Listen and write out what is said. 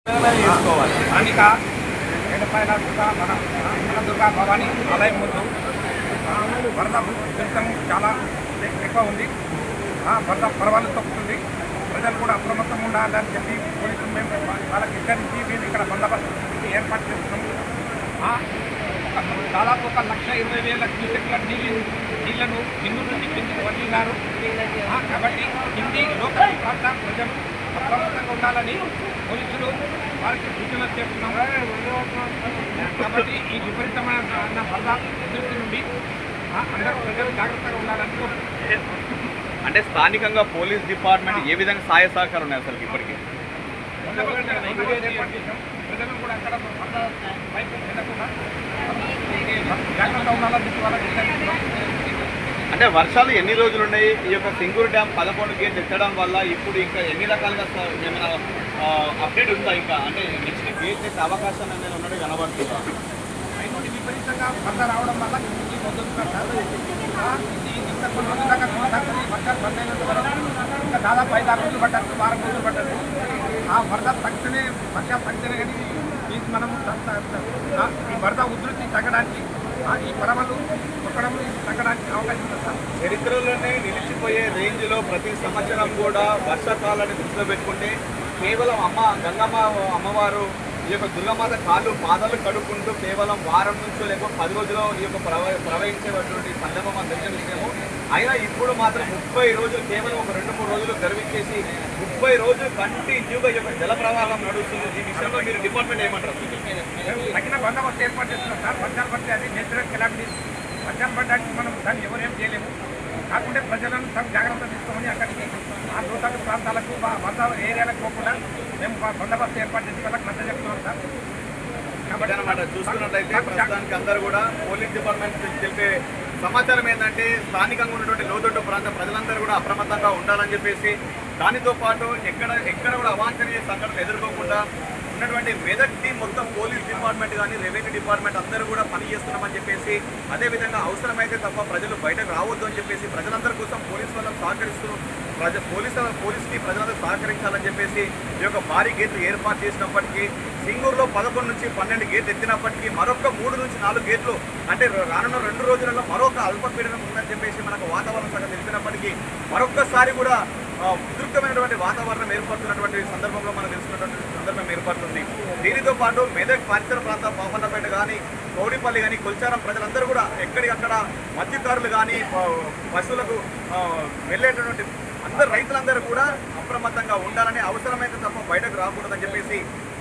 చేసుకోవాలి. స్థానిక ఎడపైన మన దుర్గా భవానీ ఆలయం ముందు వరద ఉధృతం చాలా ఎక్కువ ఉంది. వరద పర్వాలు తొక్కుతుంది. ప్రజలు కూడా అప్రమత్తంగా ఉండాలని చెప్పి పోలీసులు మేము వాళ్ళకి హెచ్చరించి మేము ఇక్కడ బందోబస్తు ఏర్పాటు చేస్తున్నాము. దాదాపు 1,20,000 క్యూసెక్ల నీళ్లను కింది నుంచి కిందికి వదిలినారు. కాబట్టి కింది లోకల్ ప్రాంత ప్రజలు అప్రమత్తంగా ఉండాలని పోలీసులు వారికి సూచనలు చేస్తున్నాము. కాబట్టి ఈ విపరీతమైన వరద ఉధృతి నుండి అందరూ ప్రజలు జాగ్రత్తగా ఉండాలని అంటే స్థానికంగా పోలీస్ డిపార్ట్మెంట్ ఏ విధంగా సహాయ సహకారం ఉన్నాయి అసలు ఇప్పటికీ? ప్రజలు కూడా అక్కడ వైపు వెళ్ళకుండా జాగ్రత్తగా ఉండాలని వాళ్ళకి అంటే వర్షాలు ఎన్ని రోజులు ఉన్నాయి? ఈ యొక్క సింగూరు డ్యామ్ 11 గేట్లు ఎత్తడం వల్ల ఇప్పుడు ఇంకా ఎన్ని రకాలుగా ఏమైనా అప్డేట్ ఉందా? ఇంకా అంటే నెక్స్ట్ గేట్ ఎత్తే అవకాశం అనేది ఉన్నట్టు కనబడుతుందా? అయినోటి విపరీతంగా వరద రావడం వల్ల ఇంటికి వదులుతున్నారు. ఇంకా కొన్ని రోజుల దాకా కొనసాగుతుంది. వర్షాలు పడినంత వరకు ఇంకా దాదాపు 5-6 రోజులు పడ్డారు, వారం రోజులు పడ్డారు. ఆ వరద తగ్గితేనే వర్షాలు తగ్గితేనే కానీ మనము ఈ వరద ఉధృతి తగ్గడానికి ఈ పరవలు తొక్కడం తగ్గడానికి అవకాశం ఉంది సార్. చరిత్రలోనే నిలిచిపోయే రేంజ్లో ప్రతి సంవత్సరం కూడా వర్షాకాలాన్ని దృష్టిలో పెట్టుకుంటే కేవలం గంగమ్మ అమ్మవారు ఈ యొక్క దుర్గమాత పాదాలు కడుక్కుంటూ కేవలం వారం నుంచో లేకపోతే 10 రోజుల్లో ఈ యొక్క ప్రవహించేటువంటి సందర్భం తెలిసిన విషయము. అయినా ఇప్పుడు మాత్రం 30 రోజులు కేవలం ఒక 2-3 రోజులు గర్వించేసి 30 రోజులు కంటిన్యూగా ఈ యొక్క జల ప్రవాహం నడుస్తుంది. ఈ విషయంలో మీరు డిపార్ట్మెంట్ ఏమంటారు? తగిన బందోబస్తు ఏర్పాటు చేస్తున్నాం సార్. వర్షాలు పడితే అది నేచురల్ కెలామిటీస్. వర్షాలు పడడానికి మనం దాన్ని ఎవరేం చేయలేము. కాకుంటే ప్రజలను తగు జాగ్రత్త తీసుకోమని అక్కడికి ఆ లోతట్టు ప్రాంతాలకు వరద ఏరియాలకు పోకుండా మేము బందోబస్తు ఏర్పాటు చేసి వాళ్ళకి నచ్చ చెప్తున్నాం సార్. కాబట్టి అన్నమాట చూసుకున్నట్లయితే ప్రస్తుతానికి అందరూ కూడా పోలీస్ డిపార్ట్మెంట్ తెలిపే సమాచారం ఏంటంటే స్థానికంగా ఉన్నటువంటి లోతట్టు ప్రాంత ప్రజలందరూ కూడా అప్రమత్తంగా ఉండాలని చెప్పేసి, దానితో పాటు ఎక్కడ కూడా అవాంఛనీయ సంఘటనలు ఎదుర్కోకుండా ఉన్నటువంటి మెదక్ టీం మొత్తం పోలీస్ డిపార్ట్మెంట్ కానీ రెవెన్యూ డిపార్ట్మెంట్ అందరూ కూడా పనిచేస్తున్నామని చెప్పేసి, అదేవిధంగా అవసరమైతే తప్ప ప్రజలు బయటకు రావద్దు అని చెప్పేసి ప్రజలందరి కోసం పోలీసు వాళ్ళని సహకరిస్తూ పోలీస్కి ప్రజలందరూ సహకరించాలని చెప్పేసి ఈ యొక్క భారీ గేట్లు ఏర్పాటు చేసినప్పటికీ సింగూరులో 11 నుంచి 12 గేట్లు ఎత్తినప్పటికీ మరొక 3 నుంచి 4 గేట్లు అంటే రానున్న 2 రోజులలో మరొక అల్పపీడనం ఉందని చెప్పేసి మనకు వాతావరణ శాఖ తెలిపినప్పటికీ మరొక్కసారి కూడా ఉధృతమైనటువంటి వాతావరణం ఏర్పడుతున్నటువంటి సందర్భంలో మనం తెలుసుకున్నటువంటి సందర్భం ఏర్పడుతుంది. దీనితో పాటు మెదక్ పరిసర ప్రాంత పాపన్నపేట కానీ కౌడిపల్లి కానీ కొల్చారం ప్రజలందరూ కూడా ఎక్కడికక్కడ మత్స్యకారులు కానీ పశువులకు వెళ్ళేటటువంటి అందరు రైతులందరూ కూడా అప్రమత్తంగా ఉండాలని, అవసరమైతే తప్ప బయటకు రాకూడదని చెప్పేసి